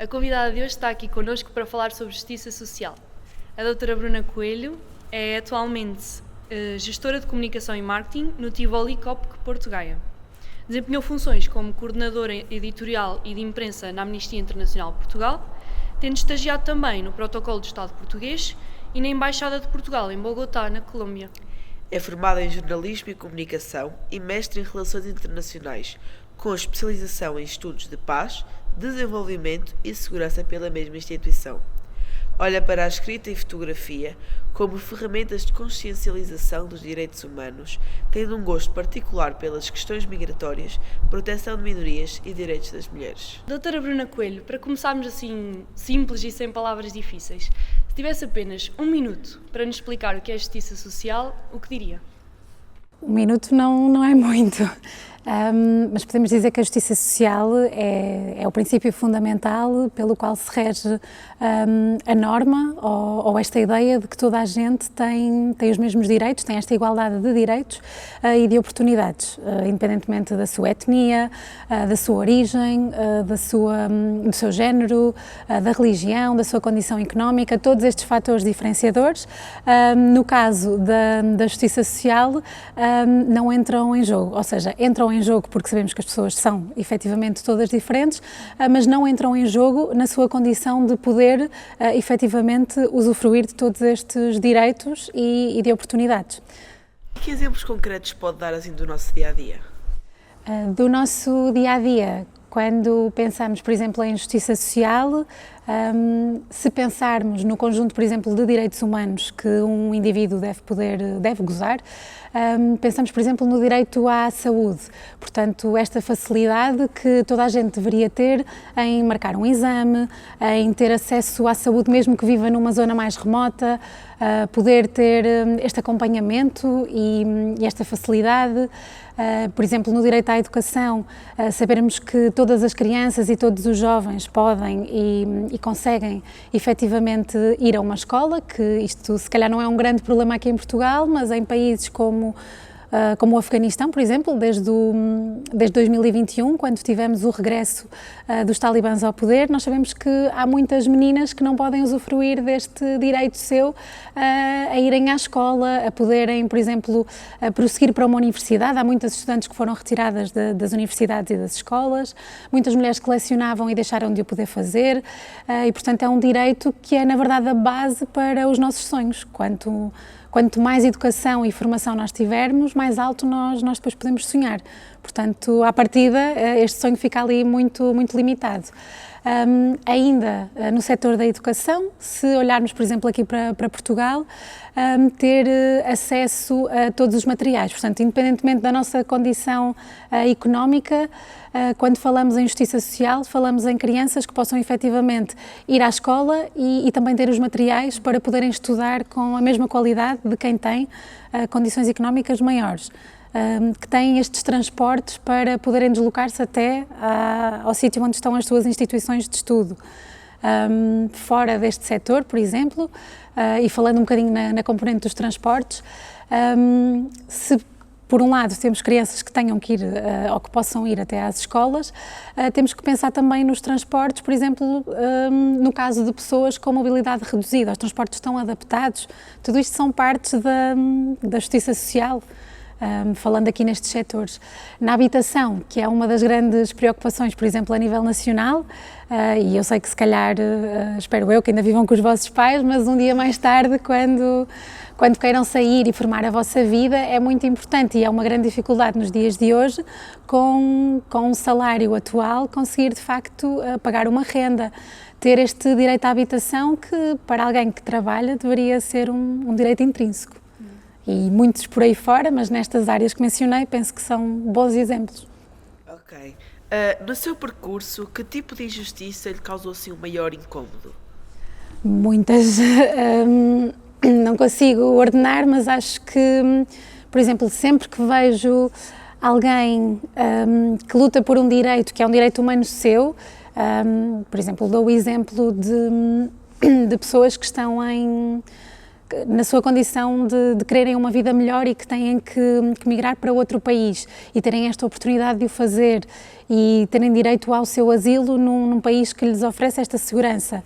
A convidada de hoje está aqui connosco para falar sobre justiça social. A doutora Bruna Coelho é atualmente gestora de comunicação e marketing no Tivoli Copc Porto Gaia. Desempenhou funções como coordenadora editorial e de imprensa na Amnistia Internacional de Portugal, tendo estagiado também no Protocolo do Estado Português e na Embaixada de Portugal em Bogotá, na Colômbia. É formada em jornalismo e comunicação e mestre em relações internacionais, com especialização em estudos de paz, desenvolvimento e segurança pela mesma instituição. Olha para a escrita e fotografia como ferramentas de consciencialização dos direitos humanos, tendo um gosto particular pelas questões migratórias, proteção de minorias e direitos das mulheres. Doutora Bruna Coelho, para começarmos assim simples e sem palavras difíceis, se tivesse apenas um minuto para nos explicar o que é justiça social, o que diria? Um minuto não é muito, mas podemos dizer que a justiça social é o princípio fundamental pelo qual se rege a norma ou esta ideia de que toda a gente tem os mesmos direitos, tem esta igualdade de direitos e de oportunidades, independentemente da sua etnia, da sua origem, do seu género, da religião, da sua condição económica, todos estes fatores diferenciadores, no caso da justiça social, não entram em jogo, ou seja, entram em jogo porque sabemos que as pessoas são efetivamente todas diferentes, mas não entram em jogo na sua condição de poder efetivamente usufruir de todos estes direitos e de oportunidades. Que exemplos concretos pode dar assim do nosso dia-a-dia? Do nosso dia-a-dia, quando pensamos, por exemplo, em justiça social, se pensarmos no conjunto, por exemplo, de direitos humanos que um indivíduo deve gozar, pensamos, por exemplo, no direito à saúde. Portanto, esta facilidade que toda a gente deveria ter em marcar um exame, em ter acesso à saúde mesmo que viva numa zona mais remota, poder ter este acompanhamento e esta facilidade. Por exemplo, no direito à educação, sabermos que todas as crianças e todos os jovens podem e conseguem efetivamente ir a uma escola, que isto se calhar não é um grande problema aqui em Portugal, mas em países como o Afeganistão, por exemplo, desde 2021, quando tivemos o regresso dos talibãs ao poder, nós sabemos que há muitas meninas que não podem usufruir deste direito seu a irem à escola, a poderem, por exemplo, prosseguir para uma universidade. Há muitas estudantes que foram retiradas das universidades e das escolas, muitas mulheres que lecionavam e deixaram de o poder fazer, e portanto é um direito que é, na verdade, a base para os nossos sonhos. Quanto mais educação e formação nós tivermos, mais alto nós depois podemos sonhar. Portanto, à partida, este sonho fica ali muito limitado. Ainda no setor da educação, se olharmos, por exemplo, aqui para Portugal, ter acesso a todos os materiais. Portanto, independentemente da nossa condição económica, quando falamos em justiça social, falamos em crianças que possam efetivamente ir à escola e também ter os materiais para poderem estudar com a mesma qualidade de quem tem condições económicas maiores, que têm estes transportes para poderem deslocar-se até ao sítio onde estão as suas instituições de estudo. Fora deste setor, por exemplo, e falando um bocadinho na componente dos transportes, se por um lado temos crianças que tenham que ir ou que possam ir até às escolas, temos que pensar também nos transportes, por exemplo, no caso de pessoas com mobilidade reduzida, os transportes estão adaptados, tudo isto são partes da justiça social. Falando aqui nestes setores. Na habitação, que é uma das grandes preocupações, por exemplo, a nível nacional, e eu sei que se calhar, espero eu, que ainda vivam com os vossos pais, mas um dia mais tarde, quando queiram sair e formar a vossa vida, é muito importante e é uma grande dificuldade nos dias de hoje, com um salário atual, conseguir de facto pagar uma renda, ter este direito à habitação que, para alguém que trabalha, deveria ser um direito intrínseco. E muitos por aí fora, mas nestas áreas que mencionei, penso que são bons exemplos. Ok. No seu percurso, que tipo de injustiça lhe causou assim o maior incómodo? Muitas. Não consigo ordenar, mas acho que, por exemplo, sempre que vejo alguém que luta por um direito que é um direito humano seu, por exemplo, dou o exemplo de pessoas que estão na sua condição de quererem uma vida melhor e que têm que migrar para outro país e terem esta oportunidade de o fazer e terem direito ao seu asilo num país que lhes oferece esta segurança.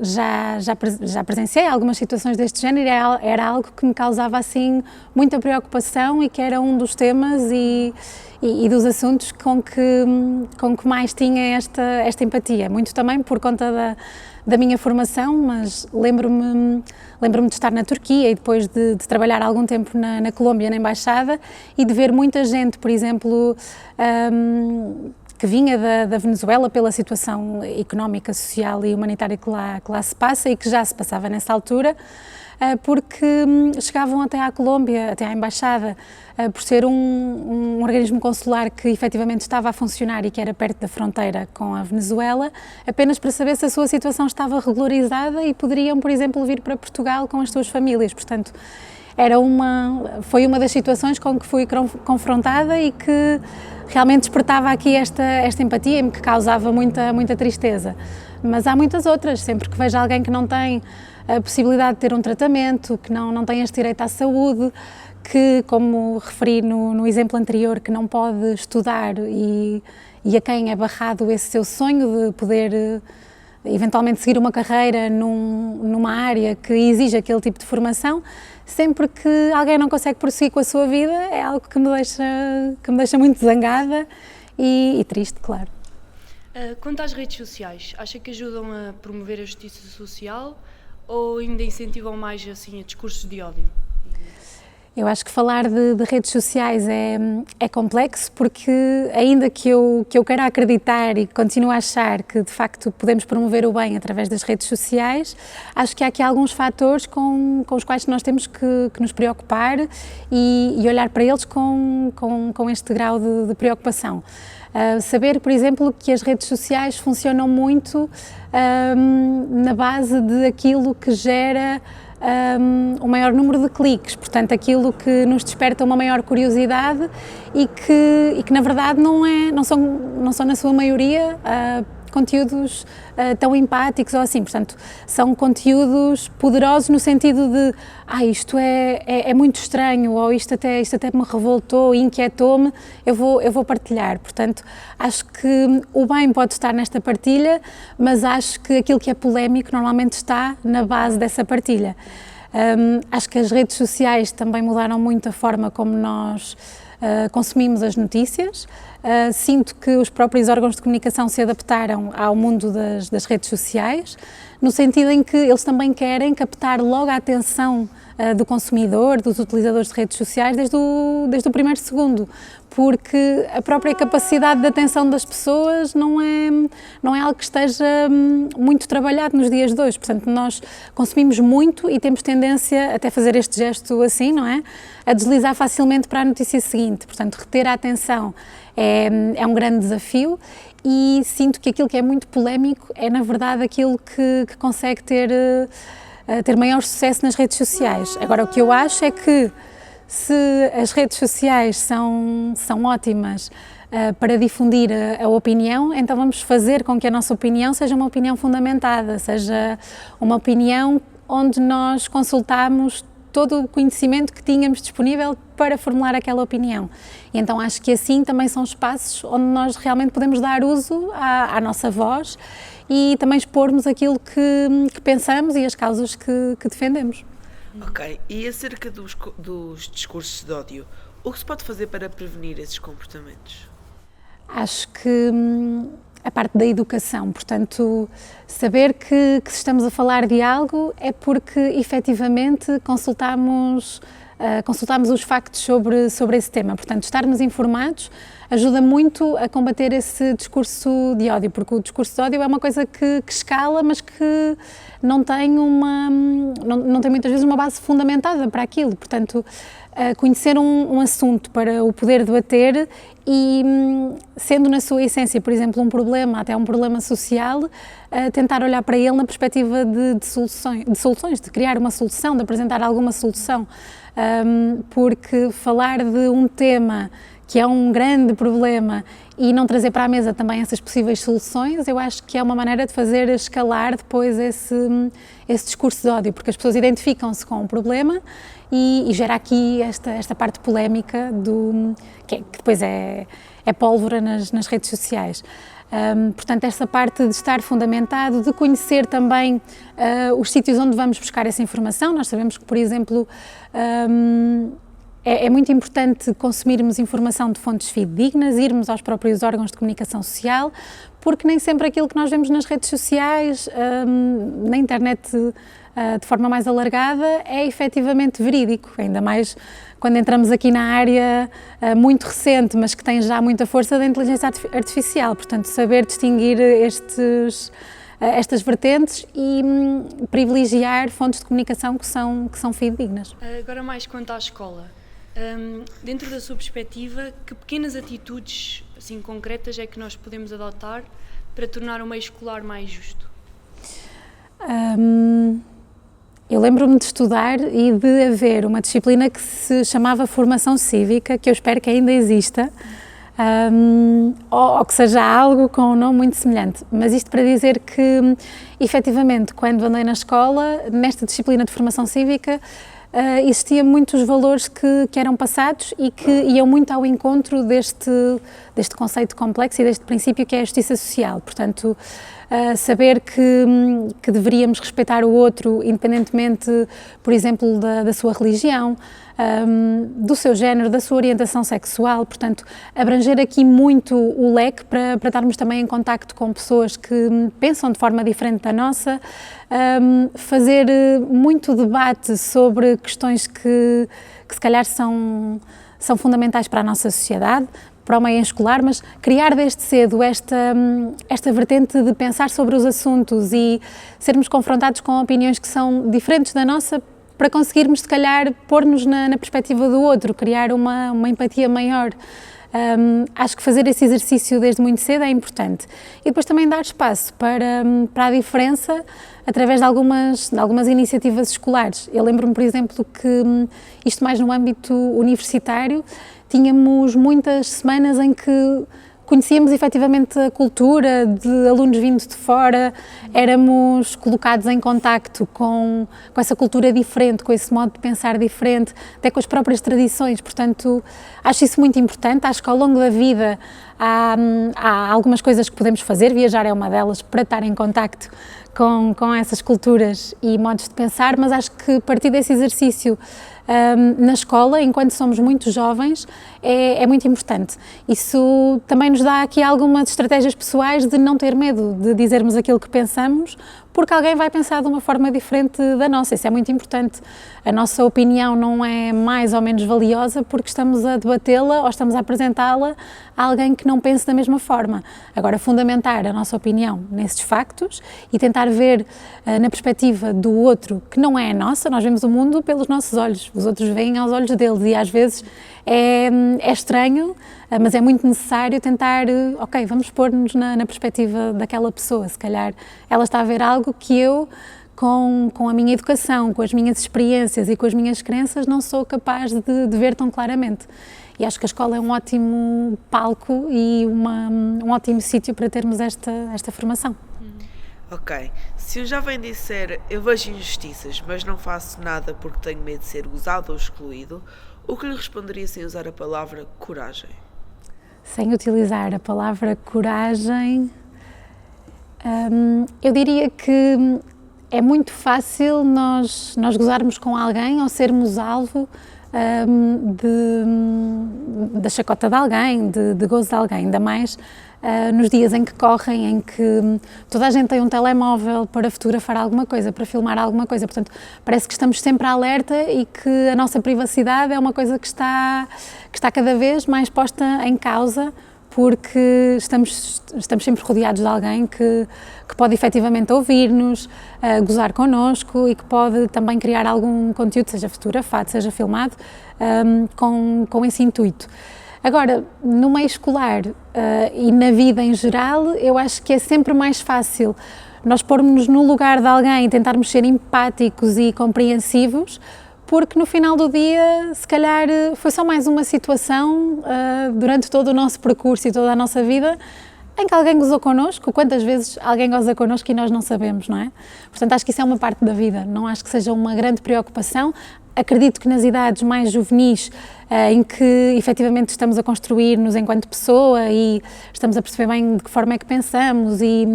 Já presenciei algumas situações deste género e era algo que me causava assim muita preocupação e que era um dos temas e dos assuntos com que mais tinha esta empatia, muito também por conta da minha formação, mas lembro-me de estar na Turquia e depois de trabalhar algum tempo na Colômbia, na Embaixada, e de ver muita gente, por exemplo, que vinha da Venezuela pela situação económica, social e humanitária que lá se passa e que já se passava nessa altura, porque chegavam até à Colômbia, até à Embaixada, por ser um organismo consular que efetivamente estava a funcionar e que era perto da fronteira com a Venezuela, apenas para saber se a sua situação estava regularizada e poderiam, por exemplo, vir para Portugal com as suas famílias. Portanto, foi uma das situações com que fui confrontada e que realmente despertava aqui esta empatia e me causava muita tristeza. Mas há muitas outras, sempre que vejo alguém que não tem a possibilidade de ter um tratamento, que não tem este direito à saúde, que, como referi no exemplo anterior, que não pode estudar e a quem é barrado esse seu sonho de poder eventualmente seguir uma carreira numa área que exige aquele tipo de formação, sempre que alguém não consegue prosseguir com a sua vida, é algo que me deixa muito zangada e triste, claro. Quanto às redes sociais, acha que ajudam a promover a justiça social ou ainda incentivam mais assim, a discursos de ódio? Eu acho que falar de redes sociais é complexo, porque ainda que eu queira acreditar e continuo a achar que de facto podemos promover o bem através das redes sociais, acho que há aqui alguns fatores com os quais nós temos que nos preocupar e olhar para eles com este grau de preocupação. Saber, por exemplo, que as redes sociais funcionam muito na base de aquilo que gera o maior número de cliques, portanto aquilo que nos desperta uma maior curiosidade e que na verdade não são na sua maioria conteúdos tão empáticos ou assim, portanto são conteúdos poderosos no sentido de isto é muito estranho ou isto até me revoltou e inquietou-me, eu vou partilhar. Portanto, acho que o bem pode estar nesta partilha, mas acho que aquilo que é polémico normalmente está na base dessa partilha. Acho que as redes sociais também mudaram muito a forma como nós consumimos as notícias. Sinto que os próprios órgãos de comunicação se adaptaram ao mundo das redes sociais, no sentido em que eles também querem captar logo a atenção do consumidor, dos utilizadores de redes sociais, desde o primeiro segundo, porque a própria capacidade de atenção das pessoas não é algo que esteja muito trabalhado nos dias de hoje. Portanto, nós consumimos muito e temos tendência até a fazer este gesto assim, não é? A deslizar facilmente para a notícia seguinte. Portanto, reter a atenção é um grande desafio e sinto que aquilo que é muito polémico é, na verdade, aquilo que consegue ter maior sucesso nas redes sociais. Agora, o que eu acho é que se as redes sociais são ótimas para difundir a opinião, então vamos fazer com que a nossa opinião seja uma opinião fundamentada, seja uma opinião onde nós consultamos todo o conhecimento que tínhamos disponível para formular aquela opinião. E então acho que assim também são espaços onde nós realmente podemos dar uso à nossa voz e também expormos aquilo que pensamos e as causas que defendemos. Ok, e acerca dos discursos de ódio, o que se pode fazer para prevenir esses comportamentos? Acho que a parte da educação, portanto, saber que se estamos a falar de algo é porque efetivamente consultamos os factos sobre esse tema. Portanto, estarmos informados ajuda muito a combater esse discurso de ódio, porque o discurso de ódio é uma coisa que escala, mas que não tem muitas vezes uma base fundamentada para aquilo. Portanto, conhecer um assunto para o poder debater e, sendo na sua essência, por exemplo, um problema, até um problema social, tentar olhar para ele na perspectiva de soluções, de criar uma solução, de apresentar alguma solução, porque falar de um tema que é um grande problema, e não trazer para a mesa também essas possíveis soluções, eu acho que é uma maneira de fazer escalar depois esse discurso de ódio, porque as pessoas identificam-se com o problema e gera aqui esta parte polémica que depois é pólvora nas redes sociais. Portanto, esta parte de estar fundamentado, de conhecer também os sítios onde vamos buscar essa informação. Nós sabemos que, por exemplo, é muito importante consumirmos informação de fontes fidedignas, irmos aos próprios órgãos de comunicação social, porque nem sempre aquilo que nós vemos nas redes sociais, na internet de forma mais alargada, é efetivamente verídico, ainda mais quando entramos aqui na área muito recente, mas que tem já muita força da inteligência artificial. Portanto, saber distinguir estas vertentes e privilegiar fontes de comunicação que são fidedignas. Agora mais quanto à escola. Dentro da sua perspectiva, que pequenas atitudes assim, concretas é que nós podemos adotar para tornar o meio escolar mais justo? Eu lembro-me de estudar e de haver uma disciplina que se chamava Formação Cívica, que eu espero que ainda exista, ou que seja algo com um nome muito semelhante. Mas isto para dizer que, efetivamente, quando andei na escola, nesta disciplina de Formação Cívica, existiam muitos valores que eram passados e que iam muito ao encontro deste conceito complexo e deste princípio que é a justiça social. Portanto, saber que deveríamos respeitar o outro independentemente, por exemplo, da sua religião, do seu género, da sua orientação sexual, portanto, abranger aqui muito o leque para estarmos também em contacto com pessoas que pensam de forma diferente da nossa, fazer muito debate sobre questões que se calhar são fundamentais para a nossa sociedade, para o meio escolar, mas criar desde cedo esta vertente de pensar sobre os assuntos e sermos confrontados com opiniões que são diferentes da nossa, para conseguirmos, se calhar, pôr-nos na perspectiva do outro, criar uma empatia maior. Acho que fazer esse exercício desde muito cedo é importante. E depois também dar espaço para a diferença através de algumas iniciativas escolares. Eu lembro-me, por exemplo, que isto mais no âmbito universitário, tínhamos muitas semanas em que conhecíamos efetivamente a cultura de alunos vindos de fora, éramos colocados em contacto com essa cultura diferente, com esse modo de pensar diferente, até com as próprias tradições. Portanto, acho isso muito importante. Acho que ao longo da vida há algumas coisas que podemos fazer, viajar é uma delas, para estar em contacto com essas culturas e modos de pensar, mas acho que a partir desse exercício na escola, enquanto somos muito jovens, é muito importante. Isso também nos dá aqui algumas estratégias pessoais de não ter medo de dizermos aquilo que pensamos, porque alguém vai pensar de uma forma diferente da nossa. Isso é muito importante. A nossa opinião não é mais ou menos valiosa porque estamos a debatê-la ou estamos a apresentá-la a alguém que não pense da mesma forma. Agora, fundamentar a nossa opinião nesses factos e tentar ver na perspectiva do outro, que não é a nossa. Nós vemos o mundo pelos nossos olhos, os outros veem aos olhos deles e às vezes é estranho, mas é muito necessário tentar, ok, vamos pôr-nos na perspectiva daquela pessoa. Se calhar ela está a ver algo que eu, com a minha educação, com as minhas experiências e com as minhas crenças, não sou capaz de ver tão claramente. E acho que a escola é um ótimo palco e um ótimo sítio para termos esta formação. Ok, se um jovem disser eu vejo injustiças, mas não faço nada porque tenho medo de ser gozado ou excluído, o que lhe responderia sem usar a palavra coragem? Sem utilizar a palavra coragem, eu diria que é muito fácil nós gozarmos com alguém ou sermos alvo da chacota de alguém, de gozo de alguém, ainda mais nos dias em que correm, em que toda a gente tem um telemóvel para fotografar alguma coisa, para filmar alguma coisa, portanto parece que estamos sempre alerta e que a nossa privacidade é uma coisa que está cada vez mais posta em causa, porque estamos sempre rodeados de alguém que pode efetivamente ouvir-nos, gozar connosco e que pode também criar algum conteúdo, seja fotografado, seja filmado, com esse intuito. Agora, no meio escolar e na vida em geral, eu acho que é sempre mais fácil nós pormos-nos no lugar de alguém e tentarmos ser empáticos e compreensivos, porque no final do dia, se calhar, foi só mais uma situação durante todo o nosso percurso e toda a nossa vida em que alguém gozou connosco. Quantas vezes alguém goza connosco e nós não sabemos, não é? Portanto, acho que isso é uma parte da vida, não acho que seja uma grande preocupação. Acredito que nas idades mais juvenis, em que efetivamente estamos a construir-nos enquanto pessoa e estamos a perceber bem de que forma é que pensamos e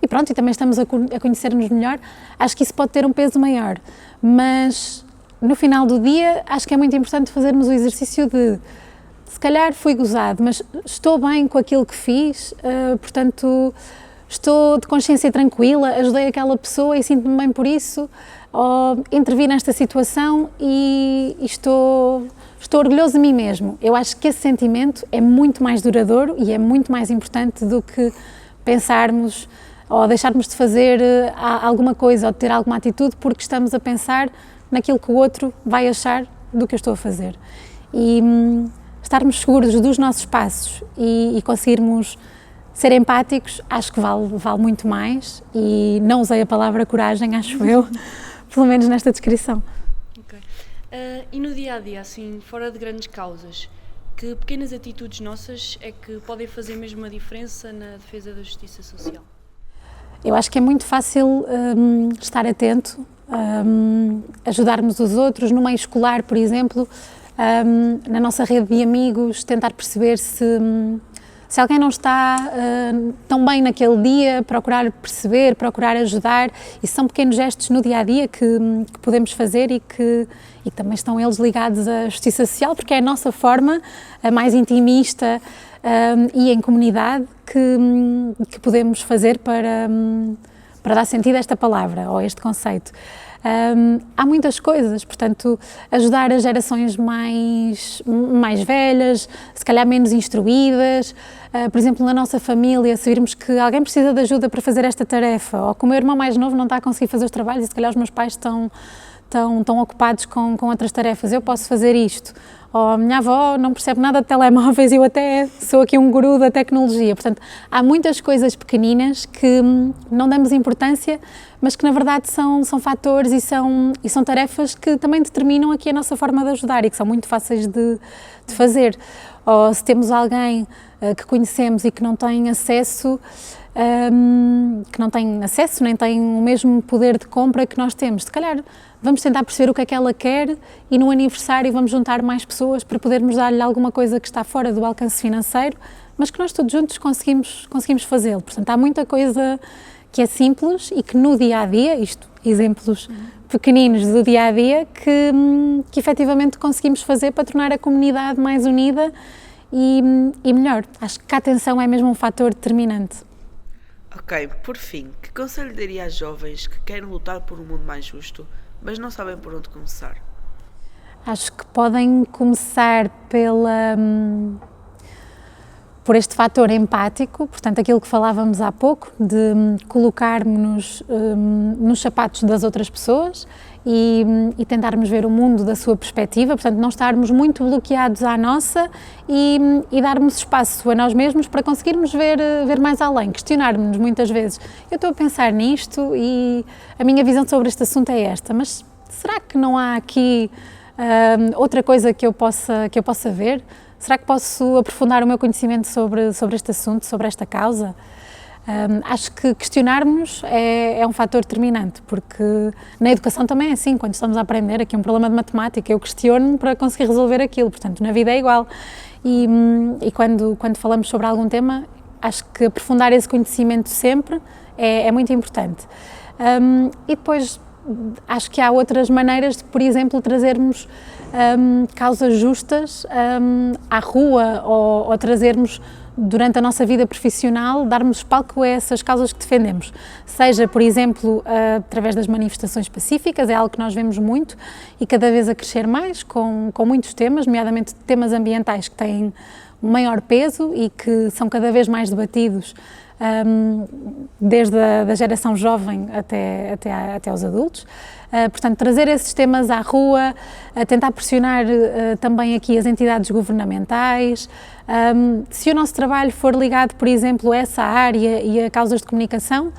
pronto, e também estamos a conhecer-nos melhor, acho que isso pode ter um peso maior, mas no final do dia acho que é muito importante fazermos o exercício de, se calhar fui gozado, mas estou bem com aquilo que fiz, portanto estou de consciência tranquila, ajudei aquela pessoa e sinto-me bem por isso, ou intervi nesta situação e estou orgulhoso de mim mesmo. Eu acho que esse sentimento é muito mais duradouro e é muito mais importante do que pensarmos ou deixarmos de fazer alguma coisa ou de ter alguma atitude porque estamos a pensar naquilo que o outro vai achar do que eu estou a fazer. E estarmos seguros dos nossos passos e conseguirmos ser empáticos, acho que vale muito mais, e não usei a palavra coragem, acho eu, pelo menos nesta descrição. Ok. E no dia-a-dia, assim, fora de grandes causas, que pequenas atitudes nossas é que podem fazer mesmo uma diferença na defesa da justiça social? Eu acho que é muito fácil estar atento, ajudarmos os outros, no meio escolar, por exemplo, na nossa rede de amigos, tentar perceber se alguém não está tão bem naquele dia, procurar perceber, procurar ajudar, e são pequenos gestos no dia-a-dia que podemos fazer e que também estão eles ligados à justiça social, porque é a nossa forma, a mais intimista e em comunidade, que podemos fazer para dar sentido a esta palavra, ou a este conceito. Há muitas coisas, portanto, ajudar as gerações mais velhas, se calhar menos instruídas, por exemplo, na nossa família, se virmos que alguém precisa de ajuda para fazer esta tarefa, ou que o meu irmão mais novo não está a conseguir fazer os trabalhos e se calhar os meus pais estão ocupados com outras tarefas, eu posso fazer isto. Ou a minha avó não percebe nada de telemóveis e eu até sou aqui um guru da tecnologia. Portanto, há muitas coisas pequeninas que não damos importância, mas que na verdade são fatores e são tarefas que também determinam aqui a nossa forma de ajudar e que são muito fáceis de fazer. Ou se temos alguém que conhecemos e que não tem acesso, nem tem o mesmo poder de compra que nós temos, se calhar vamos tentar perceber o que é que ela quer e no aniversário vamos juntar mais pessoas para podermos dar-lhe alguma coisa que está fora do alcance financeiro, mas que nós todos juntos conseguimos fazê-lo. Portanto, há muita coisa que é simples e que no dia-a-dia, exemplos pequeninos do dia-a-dia, que efetivamente conseguimos fazer para tornar a comunidade mais unida e melhor. Acho que a atenção é mesmo um fator determinante. Ok, por fim, que conselho daria às jovens que querem lutar por um mundo mais justo, mas não sabem por onde começar? Acho que podem começar por este fator empático, portanto aquilo que falávamos há pouco, de colocarmos-nos nos sapatos das outras pessoas e tentarmos ver o mundo da sua perspectiva, portanto não estarmos muito bloqueados à nossa e darmos espaço a nós mesmos para conseguirmos ver mais além, questionarmos-nos muitas vezes. Eu estou a pensar nisto e a minha visão sobre este assunto é esta, mas será que não há aqui outra coisa que eu possa ver? Será que posso aprofundar o meu conhecimento sobre este assunto, sobre esta causa? Acho que questionarmos é um fator determinante, porque na educação também é assim, quando estamos a aprender aqui um problema de matemática, eu questiono-me para conseguir resolver aquilo, portanto na vida é igual. E quando falamos sobre algum tema, acho que aprofundar esse conhecimento sempre é muito importante. E depois acho que há outras maneiras de, por exemplo, trazermos causas justas à rua ou trazermos durante a nossa vida profissional, darmos palco a essas causas que defendemos. Seja, por exemplo, através das manifestações pacíficas, é algo que nós vemos muito e cada vez a crescer mais, com muitos temas, nomeadamente temas ambientais que têm um maior peso e que são cada vez mais debatidos, desde a da geração jovem até aos adultos. Portanto, trazer esses temas à rua, tentar pressionar também aqui as entidades governamentais. Se o nosso trabalho for ligado, por exemplo, a essa área e a causas de comunicação,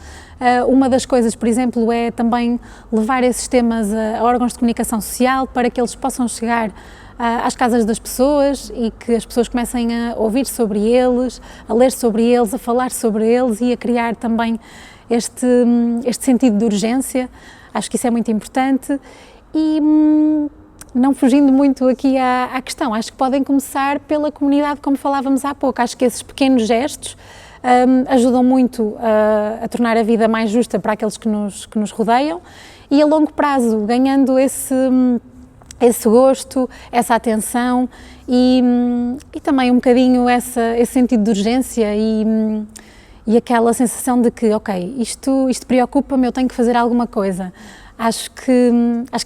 uma das coisas, por exemplo, é também levar esses temas a órgãos de comunicação social para que eles possam chegar às casas das pessoas e que as pessoas comecem a ouvir sobre eles, a ler sobre eles, a falar sobre eles e a criar também este sentido de urgência. Acho que isso é muito importante e não fugindo muito aqui à questão, acho que podem começar pela comunidade, como falávamos há pouco. Acho que esses pequenos gestos ajudam muito a tornar a vida mais justa para aqueles que nos rodeiam e a longo prazo, ganhando esse gosto, essa atenção e também um bocadinho esse sentido de urgência e aquela sensação de que, ok, isto preocupa-me, eu tenho que fazer alguma coisa. Acho que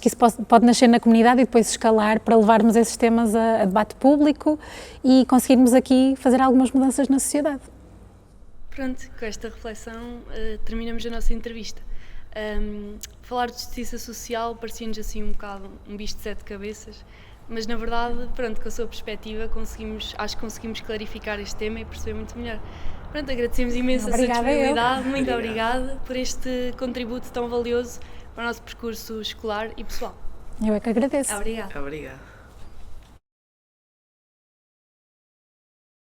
isso pode nascer na comunidade e depois escalar para levarmos esses temas a debate público e conseguirmos aqui fazer algumas mudanças na sociedade. Pronto, com esta reflexão terminamos a nossa entrevista. Falar de justiça social parecia-nos assim um bocado um bicho de 7 cabeças, mas na verdade, pronto, com a sua perspectiva acho que conseguimos clarificar este tema e perceber muito melhor. Pronto, agradecemos imenso a sua disponibilidade, muito obrigada por este contributo tão valioso para o nosso percurso escolar e pessoal. Eu é que agradeço. Obrigada. Obrigada.